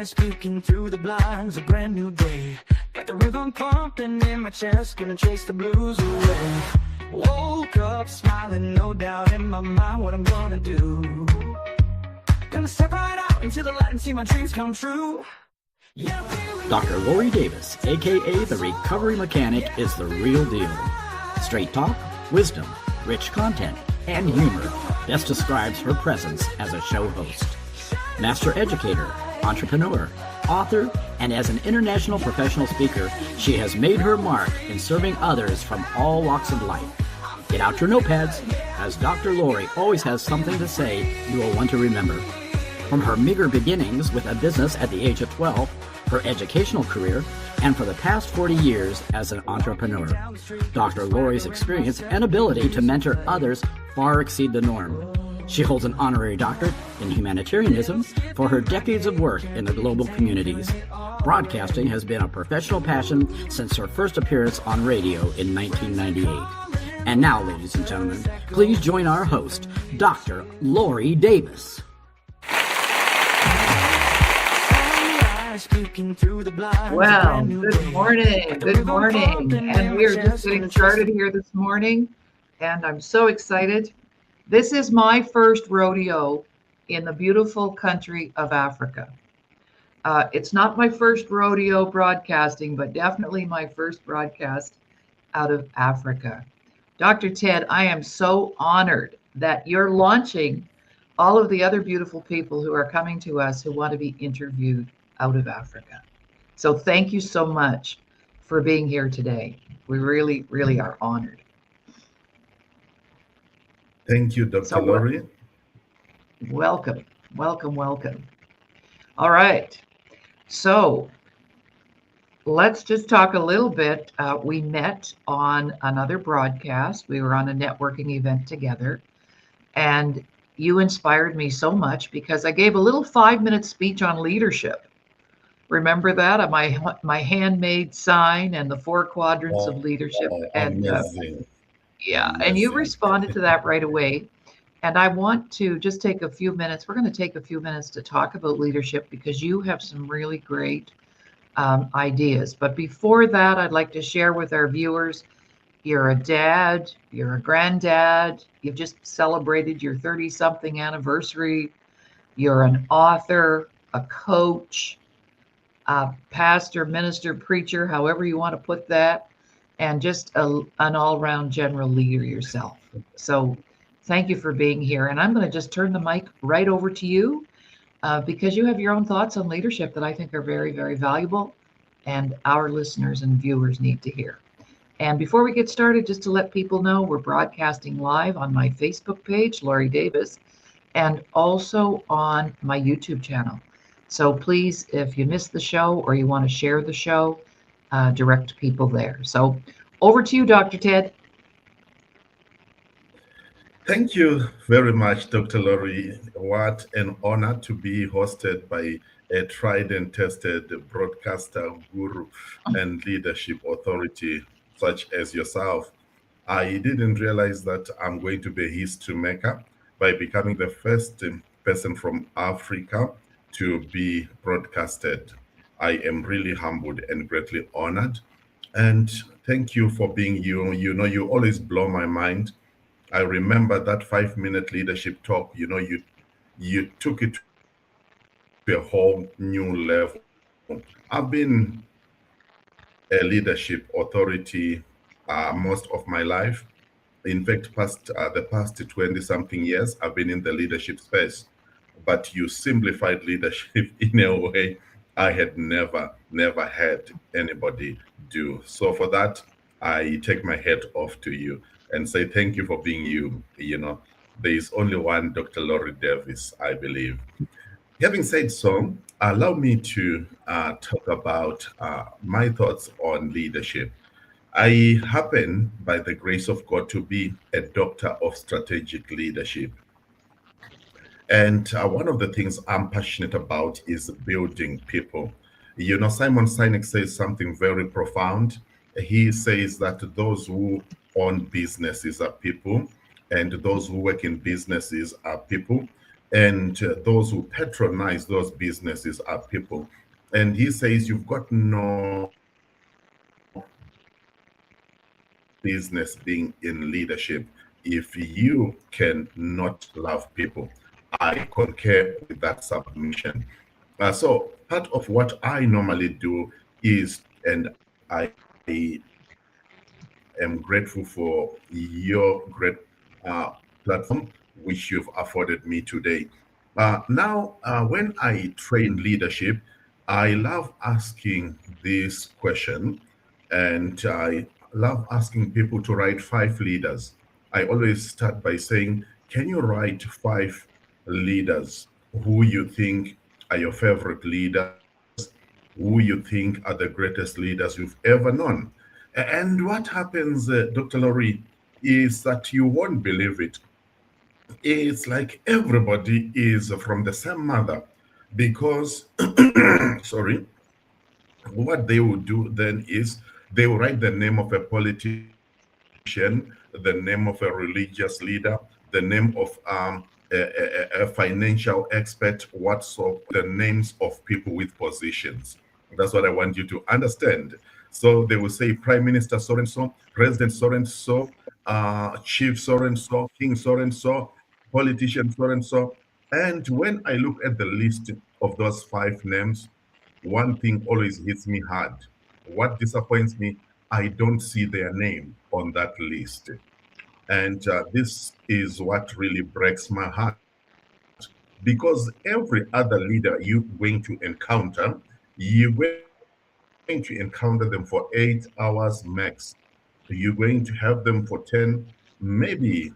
Sunrise peeking through the blinds, a brand new day. Got the rhythm pumping in my chest, gonna chase the blues away. Woke up smiling, no doubt in my mind what I'm gonna do. Gonna step right out into the light and see my dreams come true. Yeah, Dr. Laurie Davis, aka the Recovery Mechanic, is the real deal. Straight talk, wisdom, rich content, and humor best describes her presence as a show host. Master educator, entrepreneur, author, and as an international professional speaker, she has made her mark in serving others from all walks of life. Get out your notepads, as Dr. Laurie always has something to say you will want to remember. From her meager beginnings with a business at the age of 12, her educational career, and for the past 40 years as an entrepreneur, Dr. Laurie's experience and ability to mentor others far exceed the norm. She holds an honorary doctorate in humanitarianism for her decades of work in the global communities. Broadcasting has been a professional passion since her first appearance on radio in 1998. And now, ladies and gentlemen, please join our host, Dr. Laurie Davis. Well, good morning, and we are just getting started here this morning, and I'm so excited. This is my first rodeo in the beautiful country of Africa. It's not my first rodeo broadcasting, but definitely my first broadcast out of Africa. Dr. Ted, I am so honored that you're launching all of the other beautiful people who are coming to us who want to be interviewed out of Africa. So thank you so much for being here today. We really, really are honored. Thank you, Dr. Laurie. Welcome. All right. So let's just talk a little bit. We met on another broadcast. We were on a networking event together, and you inspired me so much because I gave a little 5-minute speech on leadership. Remember that? My handmade sign and the 4 quadrants of leadership. And amazing. And you responded to that right away. And I want to just take a few minutes. We're going to take a few minutes to talk about leadership because you have some really great ideas. But before that, I'd like to share with our viewers, you're a dad, you're a granddad, you've just celebrated your 30-something anniversary, you're an author, a coach, a pastor, minister, preacher, however you want to put that, and just an all-round general leader yourself. So thank you for being here. And I'm going to just turn the mic right over to you because you have your own thoughts on leadership that I think are very, very valuable and our listeners and viewers need to hear. And before we get started, just to let people know, we're broadcasting live on my Facebook page, Laurie Davis, and also on my YouTube channel. So please, if you missed the show or you want to share the show, direct people there. So over to you, Dr. Ted. Thank you very much, Dr. Laurie. What an honor to be hosted by a tried and tested broadcaster, guru, and leadership authority such as yourself. I didn't realize that I'm going to be a history maker by becoming the first person from Africa to be broadcasted. I am really humbled and greatly honored. And thank you for being you. You know, you always blow my mind. I remember that 5-minute leadership talk, you took it to a whole new level. I've been a leadership authority most of my life. In fact, the past 20-something years, I've been in the leadership space. But you simplified leadership in a way I had never had anybody do. So for that, I take my hat off to you and say thank you for being you. You know, there is only one Dr. Laurie Davis, I believe. Having said so, allow me to talk about my thoughts on leadership. I happen, by the grace of God, to be a doctor of strategic leadership. And one of the things I'm passionate about is building people. You know, Simon Sinek says something very profound. He says that those who own businesses are people, and those who work in businesses are people. And those who patronize those businesses are people. And he says, you've got no business being in leadership if you cannot love people. I concur with that submission. So part of what I normally do is, and I am grateful for your great platform, which you've afforded me today. Now, when I train leadership, I love asking this question, and I love asking people to write 5 leaders. I always start by saying, can you write 5 leaders who you think are your favorite leaders, who you think are the greatest leaders you've ever known? And what happens, Dr. Laurie, is that you won't believe it. It's like everybody is from the same mother because, sorry, what they will do then is they will write the name of a politician, the name of a religious leader, the name of a financial expert, the names of people with positions. That's what I want you to understand. So they will say Prime Minister so and so, President so and so, Chief so and so, King so and so, politician so and so. And when I look at the list of those 5 names, one thing always hits me hard. What disappoints me, I don't see their name on that list. And this is what really breaks my heart. Because every other leader you're going to encounter, you're going to encounter them for 8 hours max. You're going to have them for 10, maybe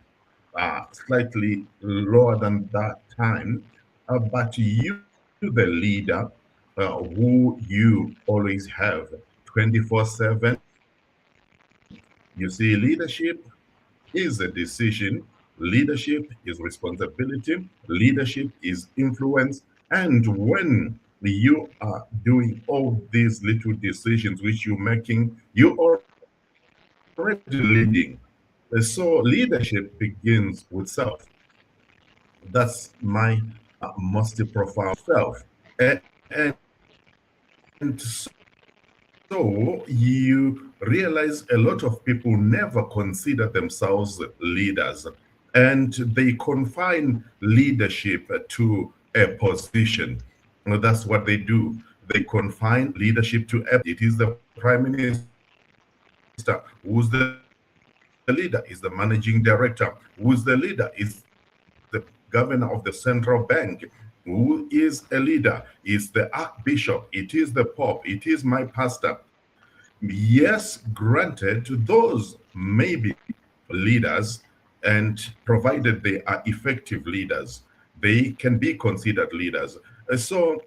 slightly lower than that time. But you, the leader, who you always have 24/7, you see, leadership is a decision, leadership is responsibility, leadership is influence. And when you are doing all these little decisions which you're making, you're already leading. So leadership begins with self. That's my most profound self. And so you realize a lot of people never consider themselves leaders, and they confine leadership to a position. Well, that's what they do. They confine leadership to it is the prime minister. Who's the leader? Is the managing director. Who's the leader? Is the governor of the central bank. Who is a leader? Is the archbishop. It is the pope. It is my pastor. Yes, granted, those may be leaders, and provided they are effective leaders, they can be considered leaders. So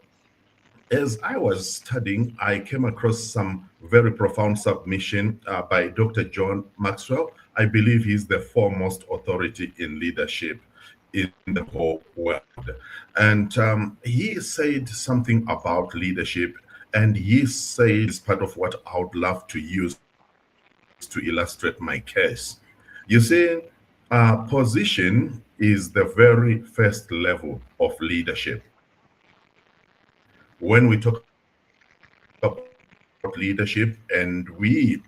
as I was studying, I came across some very profound submission by Dr. John Maxwell. I believe he's the foremost authority in leadership in the whole world. And he said something about leadership, and he says part of what I would love to use to illustrate my case. You see, position is the very first level of leadership. When we talk about leadership and we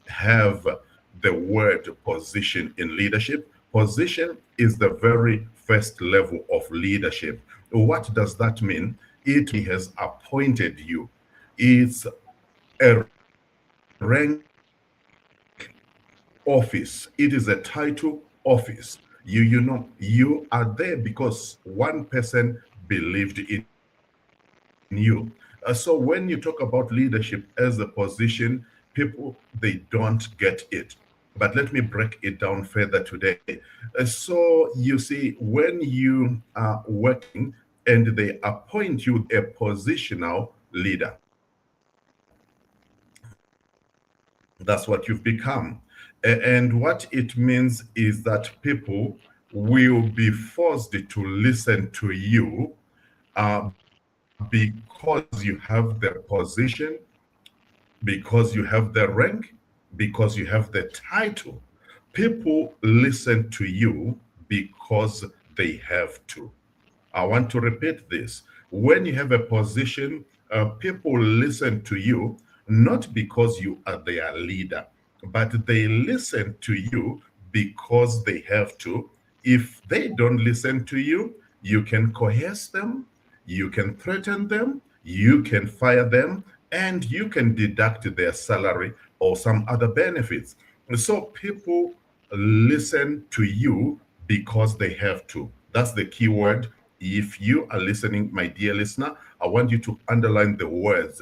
have the word position in leadership, position is the very first level of leadership. What does that mean? It has appointed you. It's a rank office. It is a title office. You know, you are there because one person believed in you. So when you talk about leadership as a position, people, they don't get it. But let me break it down further today. So you see, when you are working and they appoint you a positional leader, that's what you've become. And what it means is that people will be forced to listen to you because you have the position, because you have the rank, because you have the title. People listen to you because they have to. I want to repeat this. When you have a position, people listen to you not because you are their leader, but they listen to you because they have to. If they don't listen to you, you can coerce them, you can threaten them, you can fire them, and you can deduct their salary or some other benefits. So people listen to you because they have to. That's the key word. If you are listening, my dear listener, I want you to underline the words.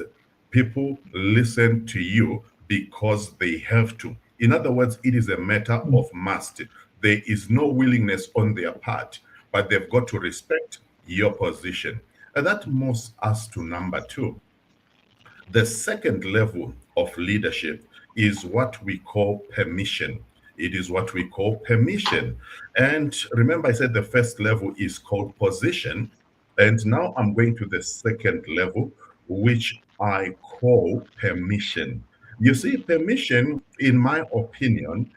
People listen to you because they have to. In other words, it is a matter of must. There is no willingness on their part, but they've got to respect your position. And that moves us to number two. The second level of leadership is what we call permission. It is what we call permission. And remember, I said the first level is called position. And now I'm going to the second level, which I call permission. You see, permission, in my opinion,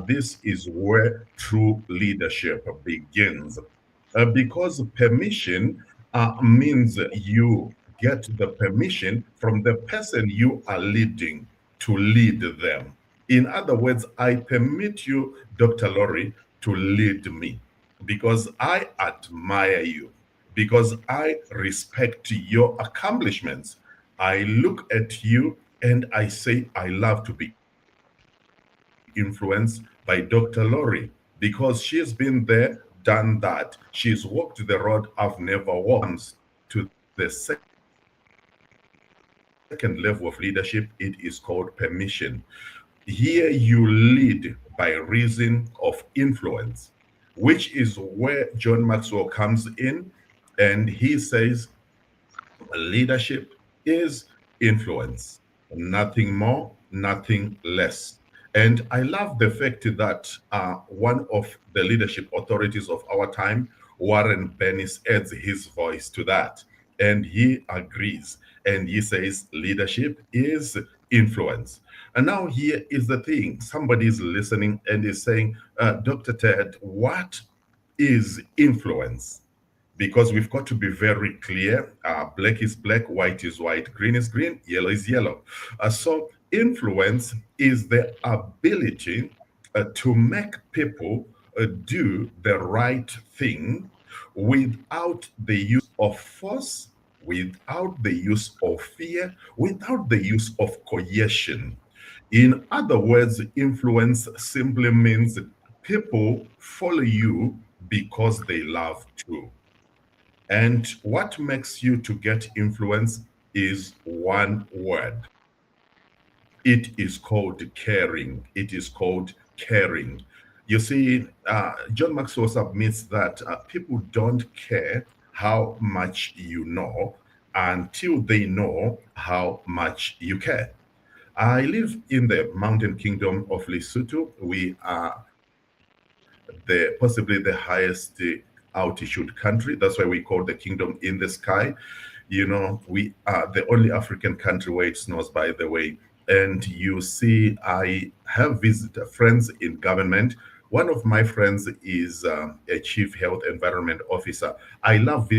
this is where true leadership begins. Because permission means you get the permission from the person you are leading to lead them. In other words, I permit you, Dr. Laurie, to lead me because I admire you, because I respect your accomplishments. I look at you and I say, I love to be influenced by Dr. Laurie because she's been there, done that. She's walked the road I've never walked. To the second level of leadership, it is called permission. Here you lead by reason of influence, which is where John Maxwell comes in, and he says leadership is influence, nothing more, nothing less. And I love the fact that one of the leadership authorities of our time, Warren Bennis, adds his voice to that. And he agrees. And he says leadership is influence. And now here is the thing. Somebody is listening and is saying, Dr. Ted, what is influence? Because we've got to be very clear. Black is black, white is white, green is green, yellow is yellow. So influence is the ability to make people do the right thing without the use of force, without the use of fear, without the use of coercion. In other words, influence simply means people follow you because they love to. And what makes you to get influence is one word. It is called caring. It is called caring. You see, John Maxwell submits that people don't care how much you know until they know how much you care. I live in the mountain kingdom of Lesotho. We are possibly the highest altitude country. That's why we call the kingdom in the sky. You know, we are the only African country where it snows, by the way. And you see, I have visited friends in government. One of my friends is a chief health environment officer. I love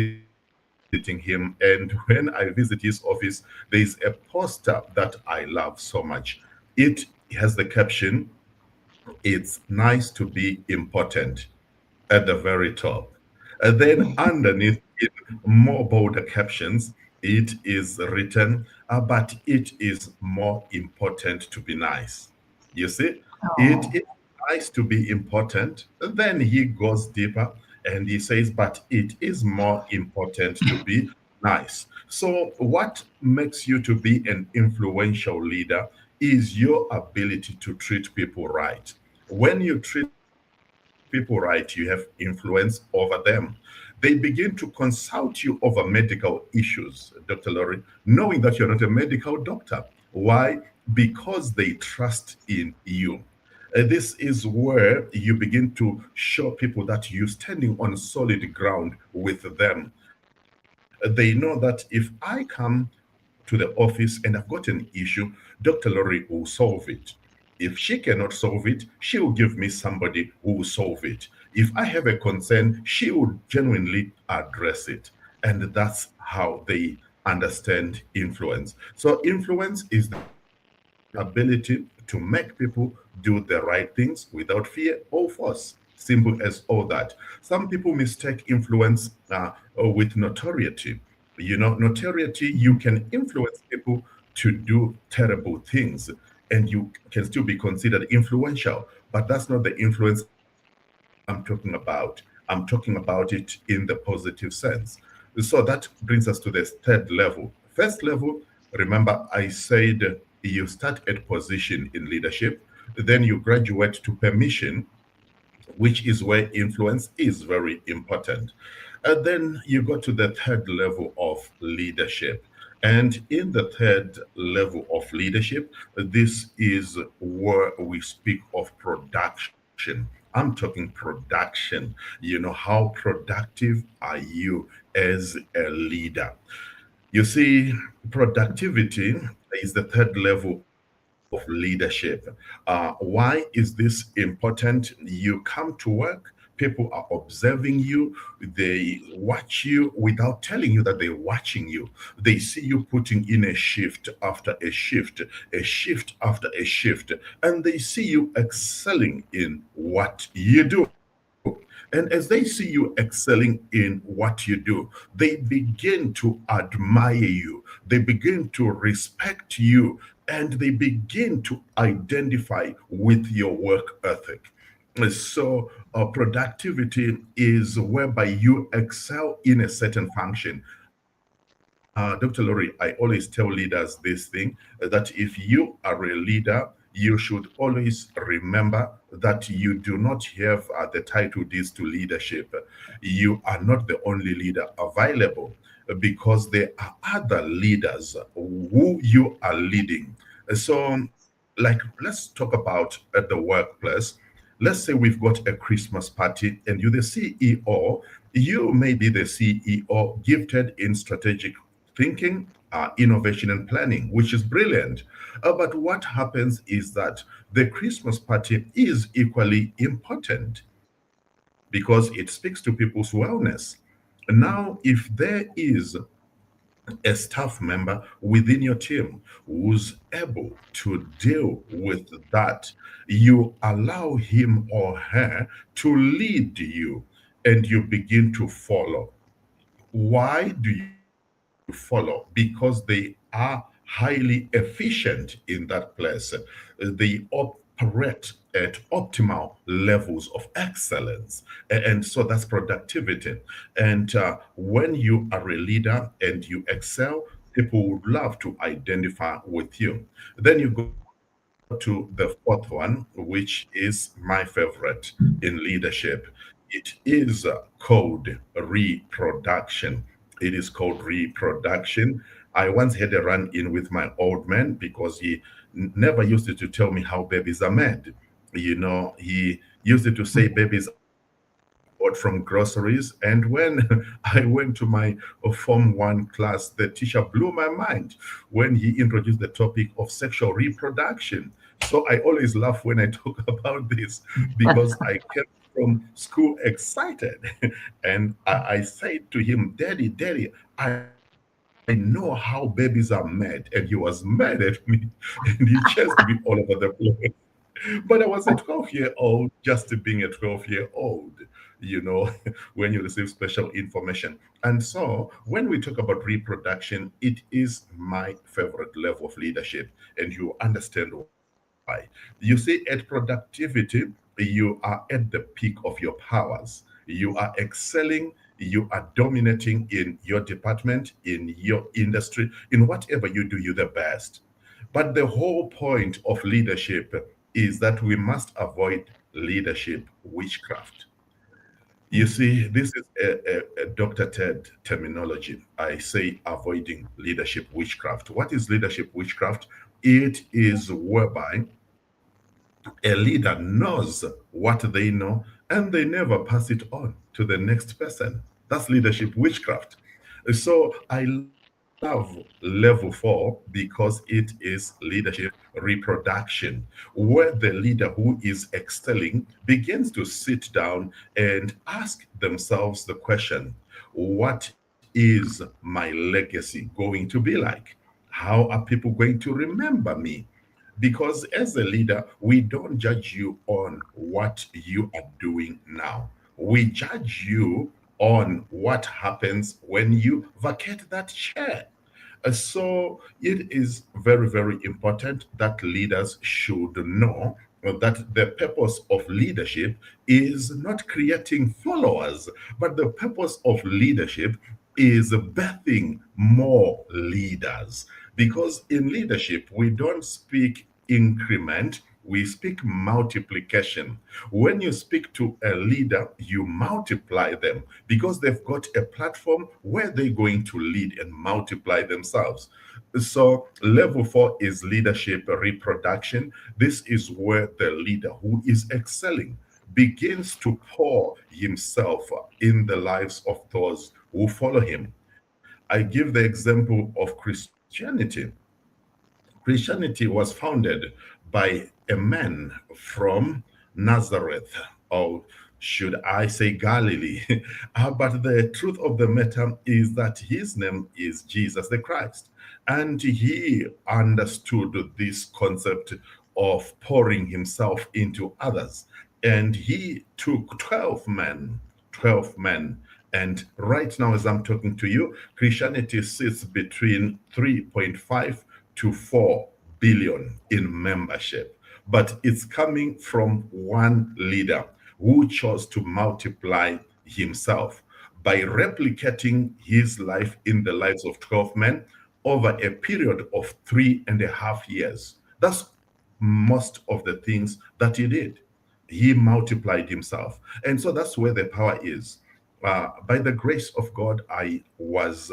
visiting him. And when I visit his office, there's a poster that I love so much. It has the caption, "It's nice to be important," at the very top. And then underneath it, more bolder captions, it is written, but it is more important to be nice. You see, it is nice to be important. Then he goes deeper and he says, but it is more important to be nice. So what makes you to be an influential leader is your ability to treat people right. When you treat people right, you have influence over them. They begin to consult you over medical issues, Dr. Laurie, knowing that you're not a medical doctor. Why? Because they trust in you. This is where you begin to show people that you're standing on solid ground with them. They know that if I come to the office and I've got an issue, Dr. Laurie will solve it. If she cannot solve it, she will give me somebody who will solve it. If I have a concern, she would genuinely address it. And that's how they understand influence. So, influence is the ability to make people do the right things without fear or force. Simple as all that. Some people mistake influence with notoriety. Notoriety, you can influence people to do terrible things and you can still be considered influential, but that's not the influence I'm talking about. I'm talking about it in the positive sense. So that brings us to the third level. First level, remember, I said you start at position in leadership, then you graduate to permission, which is where influence is very important. And then you go to the third level of leadership. And in the third level of leadership, this is where we speak of production. I'm talking production. How productive are you as a leader? You see, productivity is the third level of leadership. Why is this important? You come to work, people are observing you, they watch you without telling you that they're watching you. They see you putting in a shift after a shift after a shift, and they see you excelling in what you do. And as they see you excelling in what you do, they begin to admire you, they begin to respect you, and they begin to identify with your work ethic. So, productivity is whereby you excel in a certain function. Dr. Laurie, I always tell leaders this thing that if you are a leader, you should always remember that you do not have the title deeds to leadership. You are not the only leader available because there are other leaders who you are leading. So, like, let's talk about at the workplace. Let's say we've got a Christmas party and you're the CEO. You may be the CEO gifted in strategic thinking, innovation, and planning, which is brilliant. But what happens is that the Christmas party is equally important because it speaks to people's wellness. Now, if there is a staff member within your team who's able to deal with that, you allow him or her to lead you and you begin to follow. Why do you follow? Because they are highly efficient in that place. They operate at optimal levels of excellence. And so that's productivity. And when you are a leader and you excel, people would love to identify with you. Then you go to the fourth one, which is my favorite in leadership. It is called reproduction. It is called reproduction. I once had a run in with my old man because he never used to tell me how babies are made. He used to say babies are bought from groceries. And when I went to my Form 1 class, the teacher blew my mind when he introduced the topic of sexual reproduction. So I always laugh when I talk about this because I came from school excited. And I said to him, Daddy, I know how babies are made. And he was mad at me and he chased me all over the place. But I was a 12-year-old, just being a 12-year-old, you know, when you receive special information. And so when we talk about reproduction, it is my favorite level of leadership. And you understand why. You see, at productivity, you are at the peak of your powers. You are excelling, you are dominating in your department, in your industry, in whatever you do, you're the best. But the whole point of leadership is that we must avoid leadership witchcraft. You see, this is a Dr. Ted terminology. I say avoiding leadership witchcraft. What is leadership witchcraft? It is whereby a leader knows what they know and they never pass it on to the next person. That's leadership witchcraft. So I love love level 4 because it is leadership reproduction, where the leader who is excelling begins to sit down and ask themselves the question, what is my legacy going to be like? How are people going to remember me? Because as a leader, we don't judge you on what you are doing now. We judge you on what happens when you vacate that chair. So it is very, very important that leaders should know that the purpose of leadership is not creating followers, but the purpose of leadership is birthing more leaders. Because in leadership, we don't speak increment, we speak multiplication. When you speak to a leader, you multiply them because they've got a platform where they're going to lead and multiply themselves. So, level 4 is leadership reproduction. This is where the leader who is excelling begins to pour himself in the lives of those who follow him. I give the example of Christianity. Christianity was founded by a man from Nazareth, or should I say Galilee? But the truth of the matter is that his name is Jesus the Christ. And he understood this concept of pouring himself into others. And he took 12 men. And right now, as I'm talking to you, Christianity sits between 3.5 to 4 billion in membership. But it's coming from one leader who chose to multiply himself by replicating his life in the lives of 12 men over a period of 3.5 years. That's most of the things that he did. He multiplied himself. And so that's where the power is. By the grace of God, I was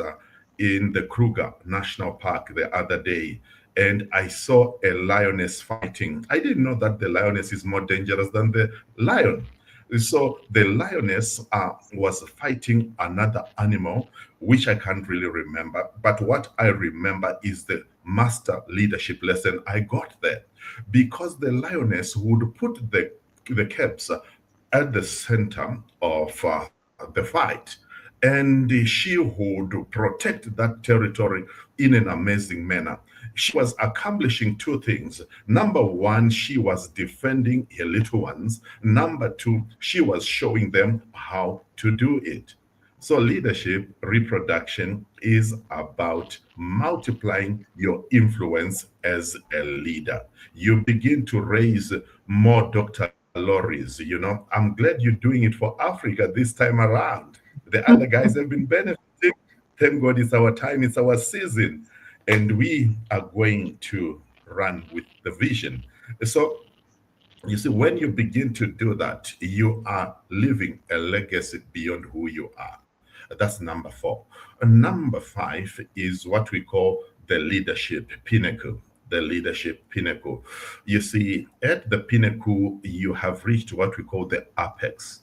in the Kruger National Park the other day, and I saw a lioness fighting. I didn't know that the lioness is more dangerous than the lion. So the lioness was fighting another animal, which I can't really remember. But what I remember is the master leadership lesson I got there, because the lioness would put the caps at the center of the fight, and she would protect that territory in an amazing manner. She was accomplishing two things. Number one, she was defending her little ones. Number two, she was showing them how to do it. So leadership reproduction is about multiplying your influence as a leader. You begin to raise more Dr. Lauries. I'm glad you're doing it for Africa this time around. The other guys have been benefiting. Thank God it's our time, it's our season, and we are going to run with the vision. So, you see, when you begin to do that, you are leaving a legacy beyond who you are. That's number 4. Number 5 is what we call the leadership pinnacle. The leadership pinnacle. You see, at the pinnacle, you have reached what we call the apex,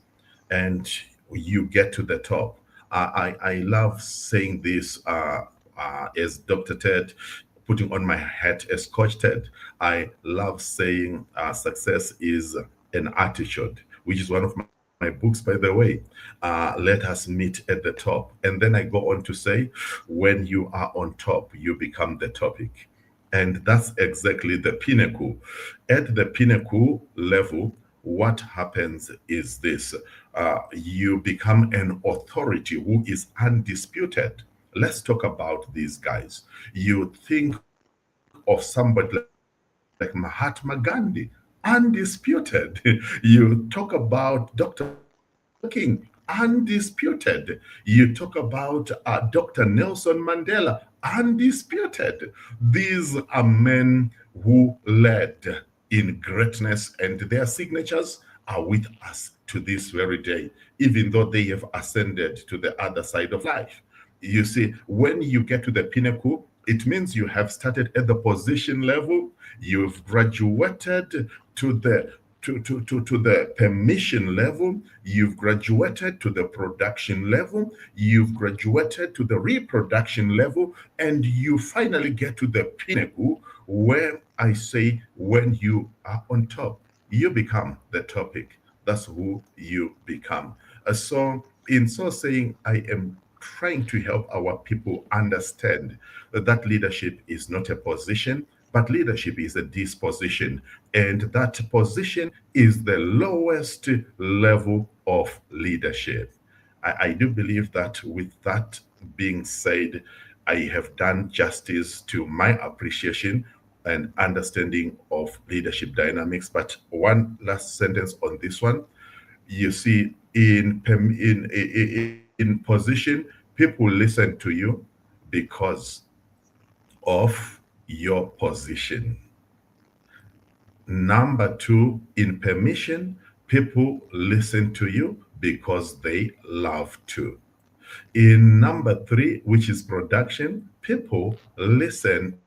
and you get to the top. I love saying this as Dr. Ted, putting on my hat as Coach Ted. I love saying success is an attitude, which is one of my books, by the way. Let us meet at the top. And then I go on to say, when you are on top, you become the topic. And that's exactly the pinnacle. At the pinnacle level, what happens is this. You become an authority who is undisputed. Let's talk about these guys. You think of somebody like Mahatma Gandhi, undisputed. You talk about Dr. King, undisputed. You talk about Dr. Nelson Mandela, undisputed. These are men who led in greatness, and their signatures are with us to this very day, even though they have ascended to the other side of life. You see, when you get to the pinnacle, it means you have started at the position level, you've graduated to the to the permission level, you've graduated to the production level, you've graduated to the reproduction level, and you finally get to the pinnacle where I say, when you are on top, you become the topic. That's who you become. So, in so saying, I am trying to help our people understand that leadership is not a position, but leadership is a disposition. And that position is the lowest level of leadership. I do believe that with that being said, I have done justice to my appreciation and understanding of leadership dynamics. But one last sentence on this one. You see, in position, people listen to you because of your position. Number two, in permission, people listen to you because they love to. In number three, which is production, people listen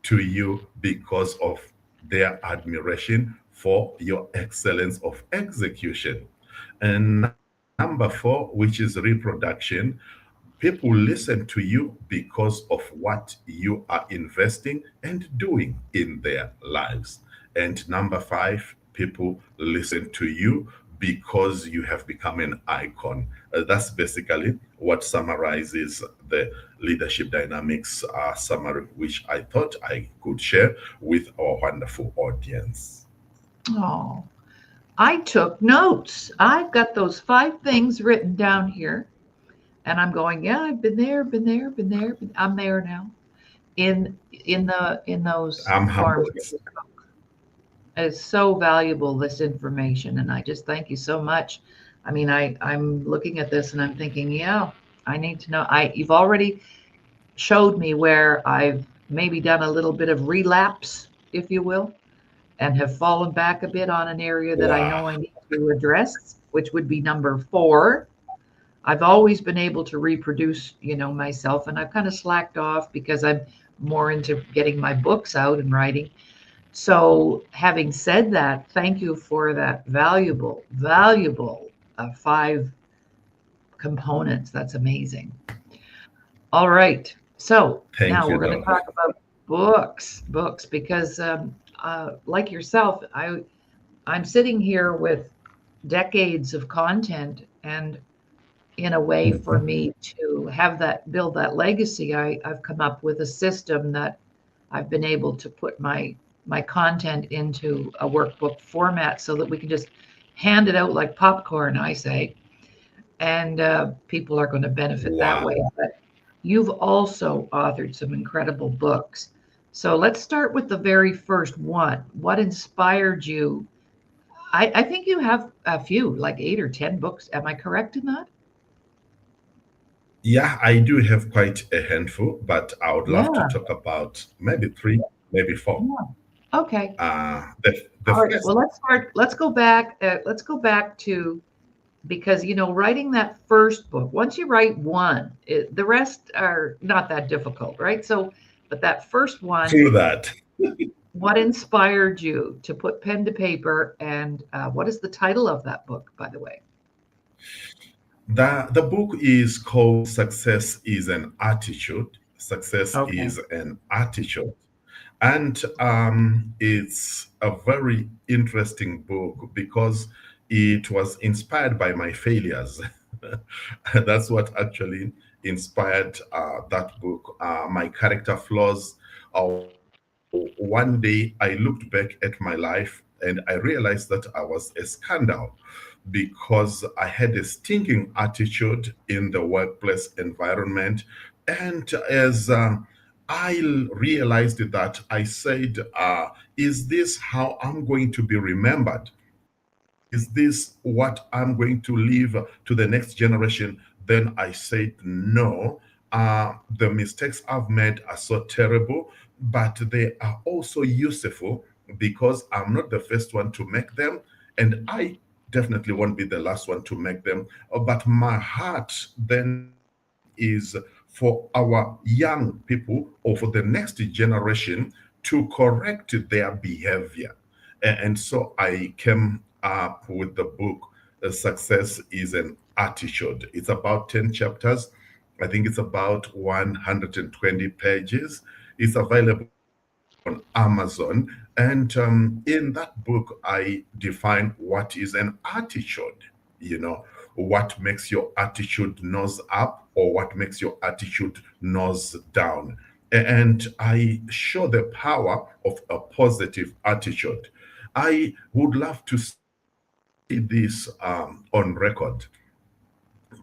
to you because of their admiration for your excellence of execution. And number four, which is reproduction, people listen to you because of what you are investing and doing in their lives. And number five, people listen to you because you have become an icon. That's basically what summarizes the leadership dynamics summary, which I thought I could share with our wonderful audience. Oh, I took notes. I've got those 5 things written down here. And I'm going, yeah, I've been there, been there, been there. I'm there now. In those I'm farms. humbled. It's so valuable, this information, and I just thank you so much. I mean, I'm looking at this and I'm thinking, yeah, I need to know. You've already showed me where I've maybe done a little bit of relapse, if you will, and have fallen back a bit on an area that I know Wow. I need to address, which would be number 4. I've always been able to reproduce, myself, and I've kind of slacked off because I'm more into getting my books out and writing. So, having said that, thank you for that valuable 5 components. That's amazing. All right. So Thank now you, we're going to Doc. talk about books, because like yourself, I'm sitting here with decades of content, and in a way for me to have that, build that legacy, I've come up with a system that I've been able to put my content into a workbook format so that we can just hand it out like popcorn, I say, and people are going to benefit that way. Wow. But you've also authored some incredible books. So let's start with the very first one. What inspired you? I think you have a few, like 8 or 10 books. Am I correct in that? Yeah, I do have quite a handful, but I would love to Yeah. talk about maybe three, maybe four. Yeah. Okay. The All right. first, Well, let's start. Let's go back. Let's go back to, because writing that first book. Once you write one, the rest are not that difficult, right? So, but that first one, through that. what inspired you to put pen to paper, and what is the title of that book, by the way? The book is called Success is an Attitude. Success Okay. is an Attitude. And it's a very interesting book because it was inspired by my failures. That's what actually inspired that book. My character flaws. One day I looked back at my life and I realized that I was a scandal because I had a stinking attitude in the workplace environment. And as I realized that, I said, is this how I'm going to be remembered? Is this what I'm going to leave to the next generation? Then I said, no. The mistakes I've made are so terrible, but they are also useful because I'm not the first one to make them, and I definitely won't be the last one to make them. But my heart then is for our young people or for the next generation to correct their behavior. And so I came up with the book, Success is an Attitude. It's about 10 chapters. I think it's about 120 pages. It's available on Amazon. And in that book, I define what is an attitude, you know, what makes your attitude nose up or what makes your attitude nose down. And I show the power of a positive attitude. I would love to see this on record,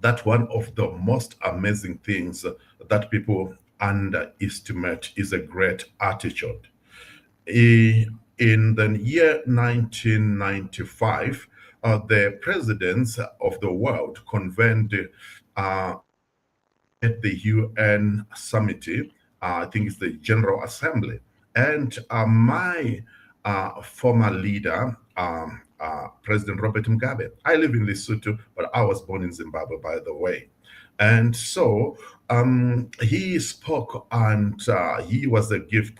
that one of the most amazing things that people underestimate is a great attitude. In the year 1995, the presidents of the world convened uh, at the UN summit. I think it's the General Assembly. And my former leader, President Robert Mugabe, I live in Lesotho, but I was born in Zimbabwe, by the way. And so he spoke, and he was a gifted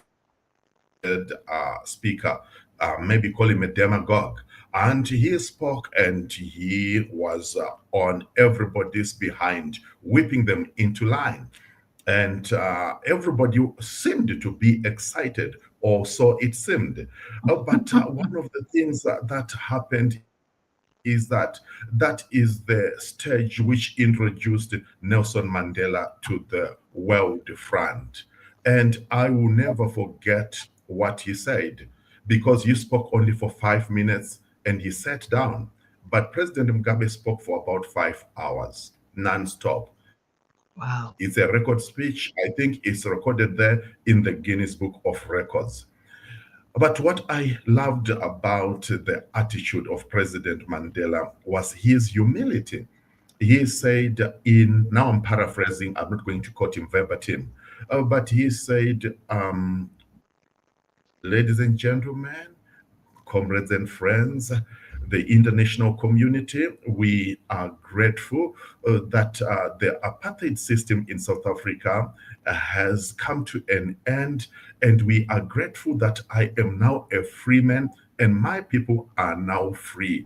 speaker, maybe call him a demagogue. And he spoke and he was on everybody's behind, whipping them into line. And everybody seemed to be excited, or so it seemed. But one of the things that happened is that is the stage which introduced Nelson Mandela to the world front. And I will never forget what he said, because he spoke only for 5 minutes and he sat down. But President Mugabe spoke for about 5 hours, non-stop. Wow. It's a record speech. I think it's recorded there in the Guinness Book of Records. But what I loved about the attitude of President Mandela was his humility. He said, now I'm paraphrasing, I'm not going to quote him verbatim, but he said, ladies and gentlemen, comrades and friends, the international community, we are grateful that the apartheid system in South Africa has come to an end, and we are grateful that I am now a free man and my people are now free.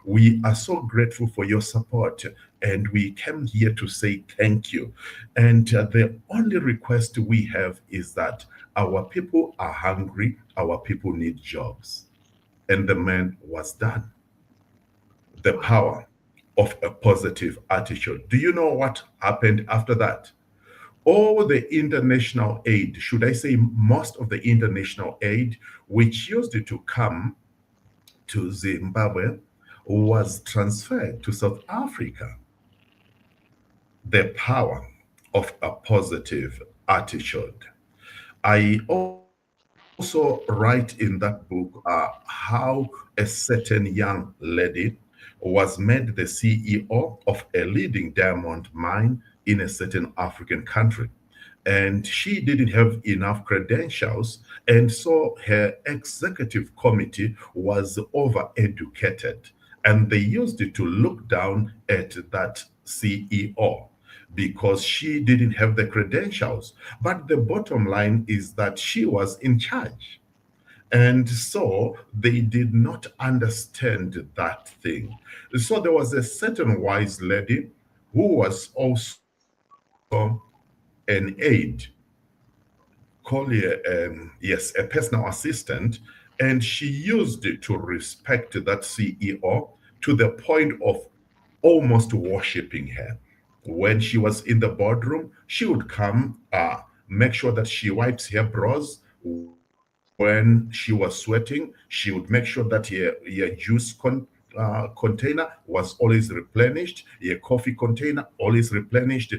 We are so grateful for your support, and we came here to say thank you. And the only request we have is that our people are hungry, our people need jobs. And the man was done. The power of a positive attitude. Do you know what happened after that? All the international aid, should I say most of the international aid, which used to come to Zimbabwe, was transferred to South Africa. The power of a positive attitude. I also write in that book how a certain young lady was made the CEO of a leading diamond mine in a certain African country. And she didn't have enough credentials. And so her executive committee was overeducated. And they used it to look down at that CEO because she didn't have the credentials. But the bottom line is that she was in charge. And so they did not understand that thing. So there was a certain wise lady who was also an aide, call her, yes, a personal assistant, and she used it to respect that CEO to the point of almost worshiping her. When she was in the boardroom, she would come, make sure that she wipes her brows. When she was sweating, she would make sure that her juice container was always replenished, her coffee container always replenished.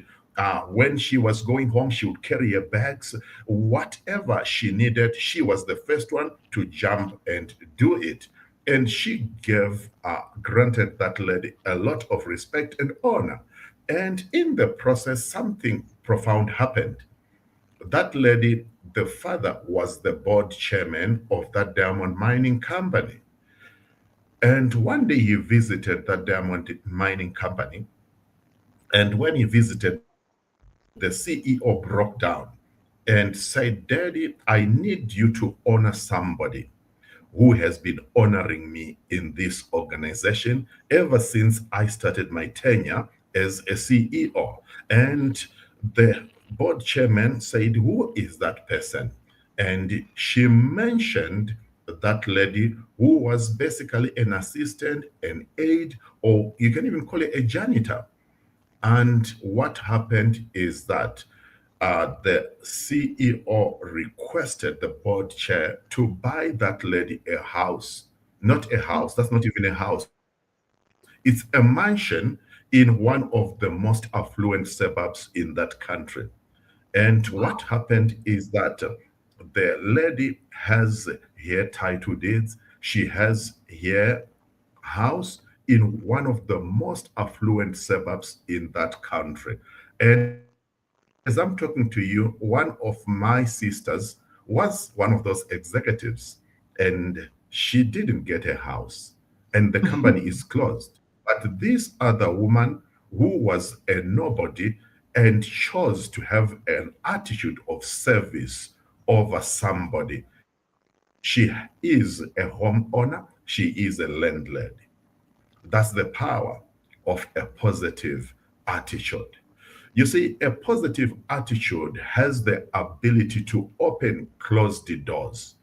When she was going home, she would carry her bags. Whatever she needed, she was the first one to jump and do it. And she granted that lady a lot of respect and honor. And in the process, something profound happened. That lady, the father was the board chairman of that diamond mining company. And one day he visited that diamond mining company. And when he visited, the CEO broke down and said, Daddy, I need you to honor somebody. who has been honoring me in this organization ever since I started my tenure as a CEO. And the board chairman said, "Who is that person?" And she mentioned that lady who was basically an assistant, an aide, or you can even call it a janitor. And what happened is that the CEO requested the board chair to buy that lady a house. Not a house, that's not even a house. It's a mansion in one of the most affluent suburbs in that country. And what happened is that the lady has her title deeds, she has her house in one of the most affluent suburbs in that country. And as I'm talking to you, one of my sisters was one of those executives, and she didn't get a house, and the company is closed. But this other woman, who was a nobody and chose to have an attitude of service over somebody, she is a homeowner, she is a landlady. That's the power of a positive attitude. You see, a positive attitude has the ability to open closed doors.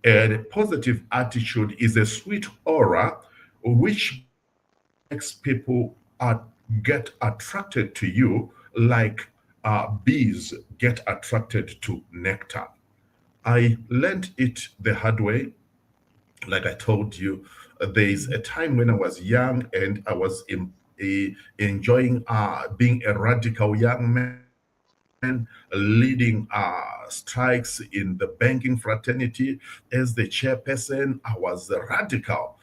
And a positive attitude is a sweet aura which makes people get attracted to you like bees get attracted to nectar. I learned it the hard way. Like I told you, there's a time when I was young and I was enjoying being a radical young man, leading strikes in the banking fraternity. As the chairperson, I was radical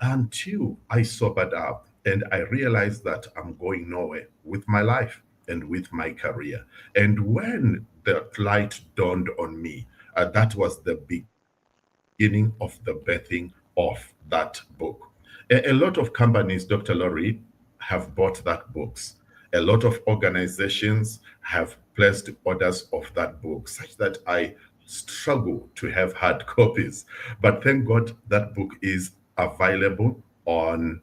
until I sobered up and I realized that I'm going nowhere with my life and with my career. And when the light dawned on me, that was the beginning of the birthing of that book. A lot of companies, Dr. Laurie, have bought that books. A lot of organizations have placed orders of that book, such that I struggle to have hard copies. But thank God that book is available on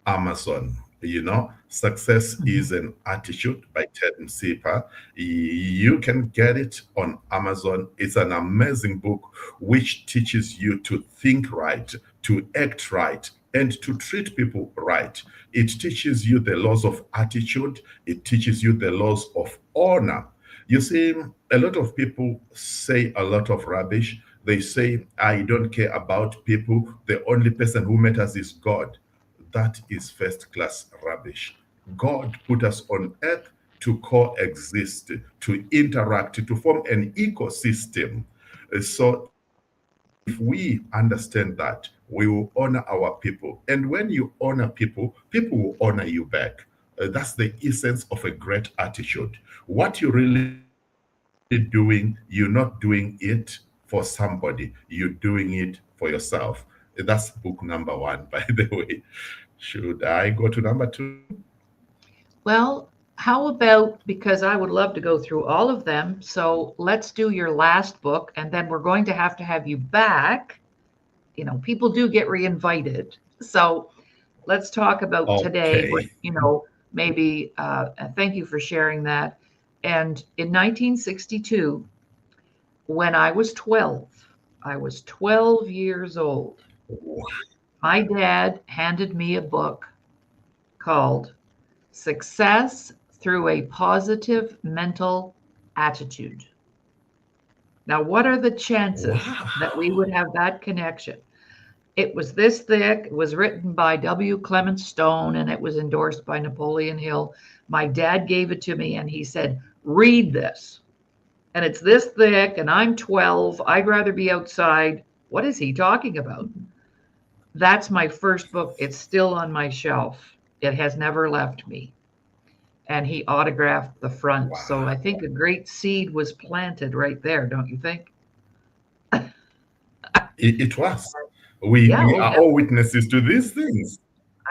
Amazon. You know, Success is an Attitude by Ted Msipa. You can get it on Amazon. It's an amazing book which teaches you to think right, to act right, and to treat people right. It teaches you the laws of attitude, it teaches you the laws of honor. You see, a lot of people say a lot of rubbish. They say, I don't care about people. The only person who matters is God. That is first class rubbish. God put us on earth to coexist, to interact, to form an ecosystem. So if we understand that, we will honor our people. And when you honor people, people will honor you back. That's the essence of a great attitude. What you really doing, you're not doing it for somebody, you're doing it for yourself. That's book number one, by the way. Should I go to number two? Well, how about, because I would love to go through all of them. So let's do your last book, and then we're going to have you back. You know, people do get reinvited. So let's talk about today, what, Okay. maybe, thank you for sharing that. And in 1962, when I was 12 years old, my dad handed me a book called Success Through a Positive Mental Attitude. Now, what are the chances that we would have that connection? It was this thick. It was written by W. Clement Stone, and it was endorsed by Napoleon Hill. My dad gave it to me, and he said, read this. And it's this thick, and I'm 12. I'd rather be outside. What is he talking about? That's my first book. It's still on my shelf. It has never left me. And he autographed the front. Wow. So I think a great seed was planted right there, don't you think? It was. We are all witnesses to these things.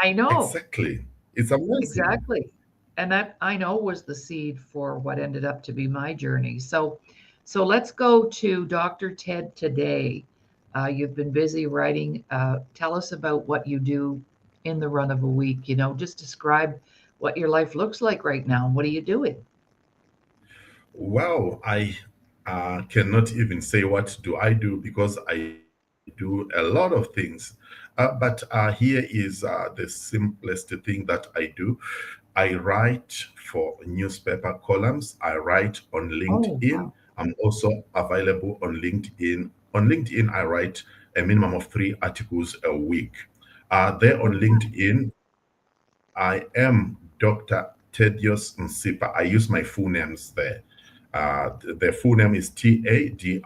I know. Exactly. It's amazing. Exactly. And that, I know, was the seed for what ended up to be my journey. So let's go to Dr. Ted today. You've been busy writing. Tell us about what you do in the run of a week. Just describe what your life looks like right now. What are you doing? Wow, I cannot even say what do I do because I do a lot of things. But here is the simplest thing that I do. I write for newspaper columns. I write on Oh, LinkedIn. wow. I'm also available on LinkedIn. On LinkedIn, I write a minimum of 3 articles a week. There on LinkedIn, I am Dr. Tedious Nsipa. I use my full names there. The full name is Tadious.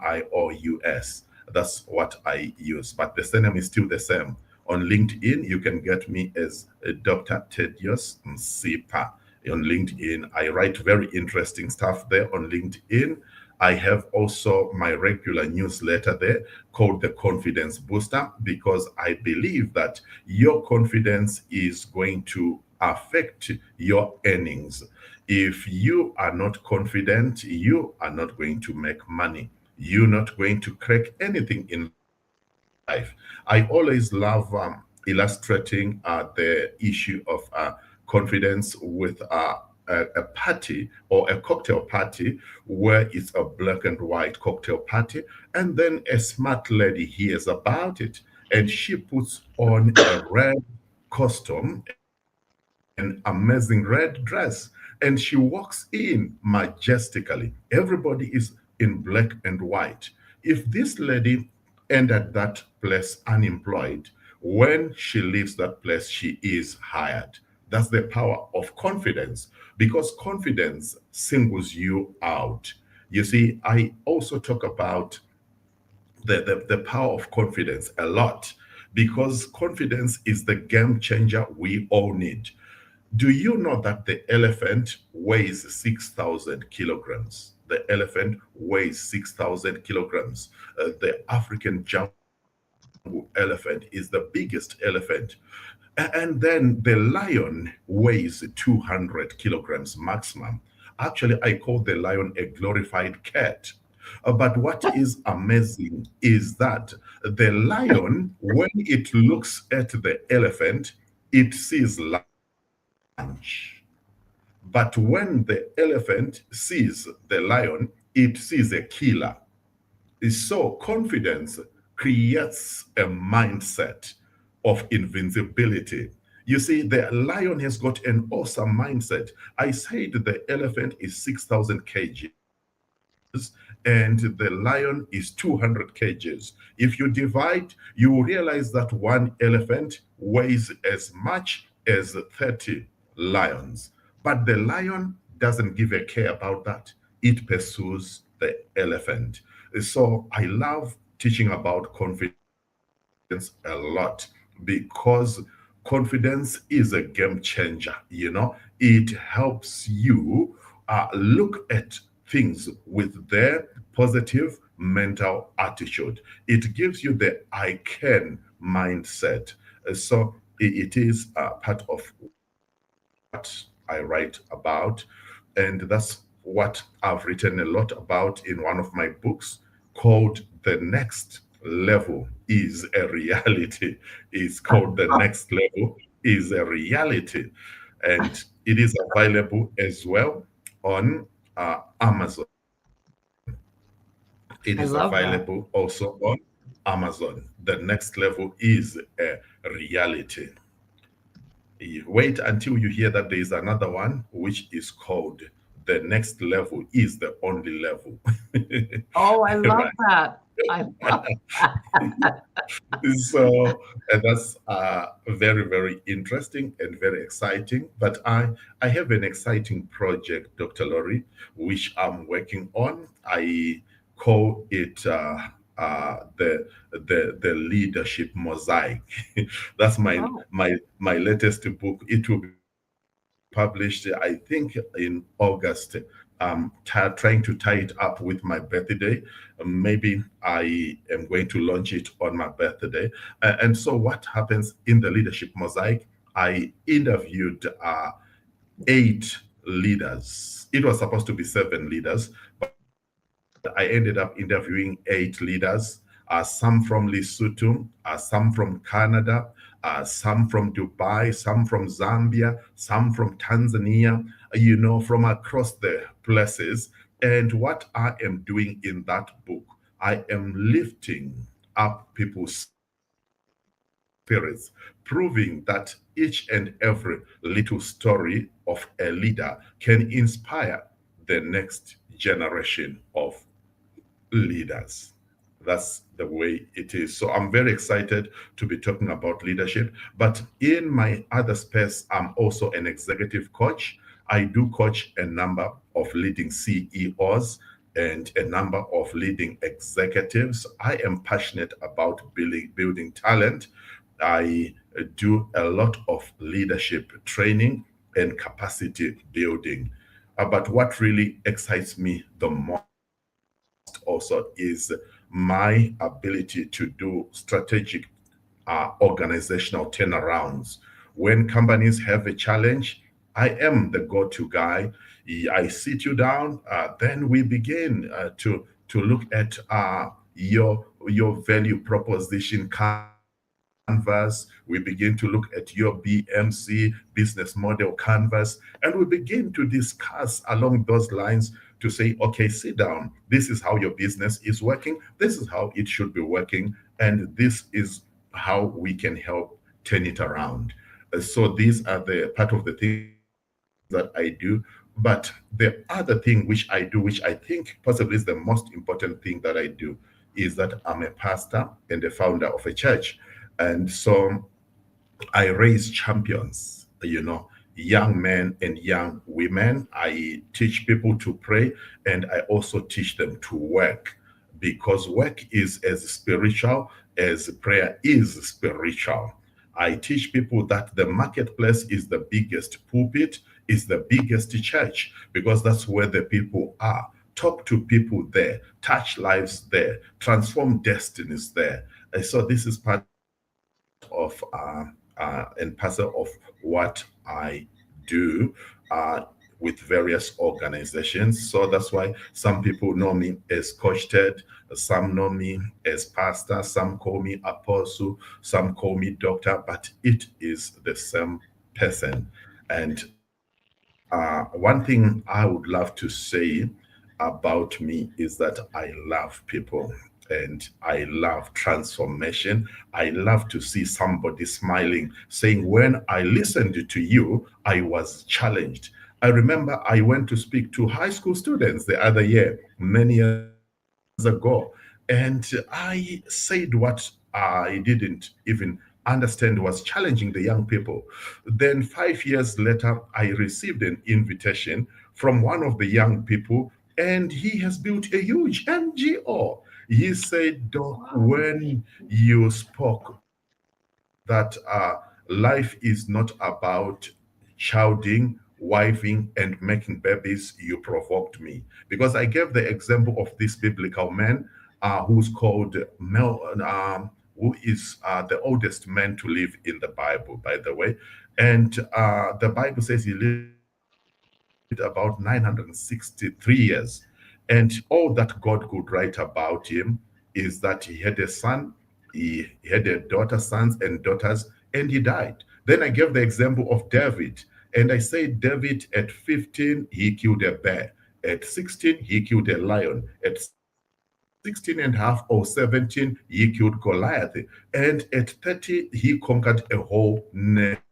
That's what I use, but the surname is still the same. On LinkedIn, you can get me as Dr. Tedious Nsipa. On LinkedIn, I write very interesting stuff there on LinkedIn. I have also my regular newsletter there called the Confidence Booster because I believe that your confidence is going to affect your earnings. If you are not confident, you are not going to make money. You're not going to crack anything in life. I always love illustrating the issue of confidence with a party or a cocktail party where it's a black and white cocktail party, and then a smart lady hears about it and she puts on a red costume, an amazing red dress, and she walks in majestically. Everybody is in black and white. If this lady ended that place unemployed, when she leaves that place, she is hired. That's the power of confidence because confidence singles you out. You see, I also talk about the power of confidence a lot because confidence is the game changer we all need. Do you know that the elephant weighs 6,000 kilograms? The elephant weighs 6,000 kilograms. The African jungle elephant is the biggest elephant. And then the lion weighs 200 kilograms maximum. Actually, I call the lion a glorified cat. But what is amazing is that the lion, when it looks at the elephant, it sees lunch. But when the elephant sees the lion, it sees a killer. So confidence creates a mindset of invincibility. You see, the lion has got an awesome mindset. I said the elephant is 6,000 kg and the lion is 200 kgs. If you divide, you will realize that one elephant weighs as much as 30 lions. But the lion doesn't give a care about that. It pursues the elephant. So I love teaching about confidence a lot because confidence is a game changer. It helps you look at things with their positive mental attitude. It gives you the I can mindset. So it is part of what I write about, and that's what I've written a lot about in one of my books called The Next Level is a Reality. It's called The Next Level is a Reality. And it is available as well on Amazon. It I is love that. available also on Amazon. The Next Level is a Reality. You wait until you hear that there is another one, which is called The Next Level is the Only Level. Oh, I love Right. that. I love that. So and that's very, very interesting and very exciting. But I have an exciting project, Dr. Laurie, which I'm working on. I call it the leadership mosaic. That's Oh, my latest book. It will be published, I think, in August. Trying to tie it up with my birthday. Maybe I am going to launch it on my birthday. And so, what happens in the leadership mosaic? I interviewed 8 leaders. It was supposed to be 7 leaders, but I ended up interviewing 8 leaders. some from Lesotho, some from Canada, some from Dubai, some from Zambia, some from Tanzania, from across the places. And what I am doing in that book, I am lifting up people's spirits, proving that each and every little story of a leader can inspire the next generation of leaders. That's the way it is. So I'm very excited to be talking about leadership. But in my other space, I'm also an executive coach. I do coach a number of leading CEOs and a number of leading executives. I am passionate about building talent. I do a lot of leadership training and capacity building. But what really excites me the most also is my ability to do strategic organizational turnarounds. When companies have a challenge, I am the go-to guy. I sit you down, then we begin to look at your value proposition canvas. We begin to look at your BMC, business model canvas, and we begin to discuss along those lines to say, okay, sit down. This is how your business is working. This is how it should be working. And this is how we can help turn it around. So these are the part of the things that I do. But the other thing which I do, which I think possibly is the most important thing that I do, is that I'm a pastor and a founder of a church. And so I raise champions, young men and young women. I teach people to pray, and I also teach them to work, because work is as spiritual as prayer is spiritual. I teach people that the marketplace is the biggest pulpit, is the biggest church, because that's where the people are. Talk to people there, touch lives there, transform destinies there. And so this is part of and parcel of what I do with various organizations. So that's why some people know me as Coach Ted, some know me as pastor, some call me apostle, some call me doctor, but it is the same person. And one thing I would love to say about me is that I love people and I love transformation. I love to see somebody smiling, saying, when I listened to you, I was challenged. I remember I went to speak to high school students the other year, many years ago, and I said what I didn't even understand was challenging the young people. Then 5 years later, I received an invitation from one of the young people, and he has built a huge NGO. He said, Doc, when you spoke that life is not about childing, wifing, and making babies, you provoked me. Because I gave the example of this biblical man who's called Mel, who is the oldest man to live in the Bible, by the way. And the Bible says he lived about 963 years. And all that God could write about him is that he had a son, he had a daughter, sons and daughters, and he died. Then I gave the example of David. And I said, David, at 15, he killed a bear. At 16, he killed a lion. At 16 and a half or 17, he killed Goliath. And at 30, he conquered a whole nation.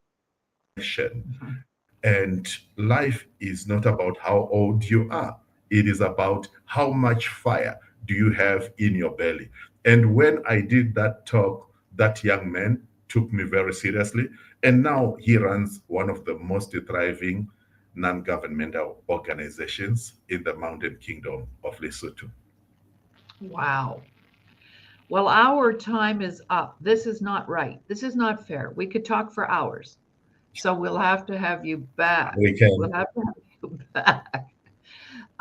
And life is not about how old you are. It is about how much fire do you have in your belly. And when I did that talk, that young man took me very seriously. And now he runs one of the most thriving non-governmental organizations in the Mountain Kingdom of Lesotho. Wow. Well, our time is up. This is not right. This is not fair. We could talk for hours. So we'll have to have you back. We can. We'll have to have you back.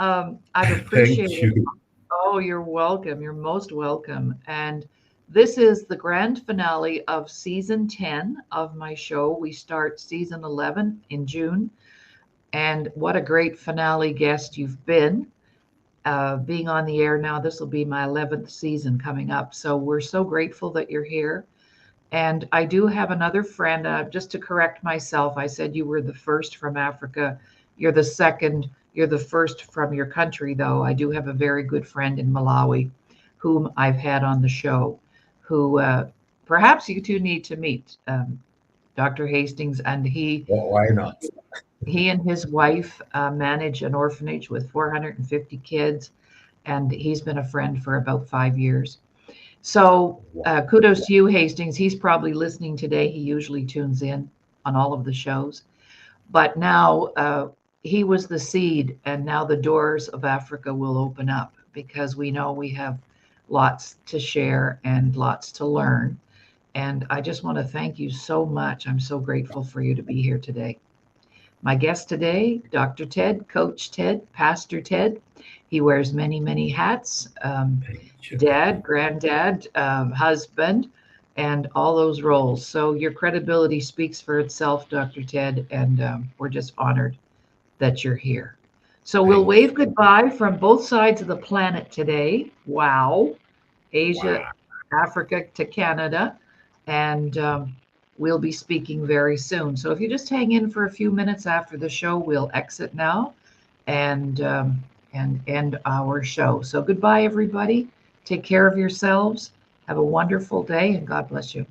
I've Thank appreciated. you. Oh, you're welcome. You're most welcome. And this is the grand finale of season 10 of my show. We start season 11 in June. And what a great finale guest you've been. being on the air now. This will be my 11th season coming up. So we're so grateful that you're here. And I do have another friend, just to correct myself. I said you were the first from Africa. You're the second. You're the first from your country, though. I do have a very good friend in Malawi whom I've had on the show, who perhaps you two need to meet, Dr. Hastings. And Well, why not? he and his wife manage an orphanage with 450 kids, and he's been a friend for about 5 years. So kudos to you, Hastings. He's probably listening today. He usually tunes in on all of the shows. But now he was the seed, and now the doors of Africa will open up, because we know we have lots to share and lots to learn. And I just want to thank you so much. I'm so grateful for you to be here today. My guest today, Dr. Ted, Coach Ted, Pastor Ted. He wears many, many hats. Dad, granddad, husband, and all those roles. So your credibility speaks for itself, Dr. Ted, and we're just honored that you're here. So we'll wave goodbye from both sides of the planet today. Wow. Asia, Africa to Canada. And we'll be speaking very soon. So if you just hang in for a few minutes after the show, we'll exit now and end our show. So goodbye, everybody. Take care of yourselves. Have a wonderful day, and God bless you.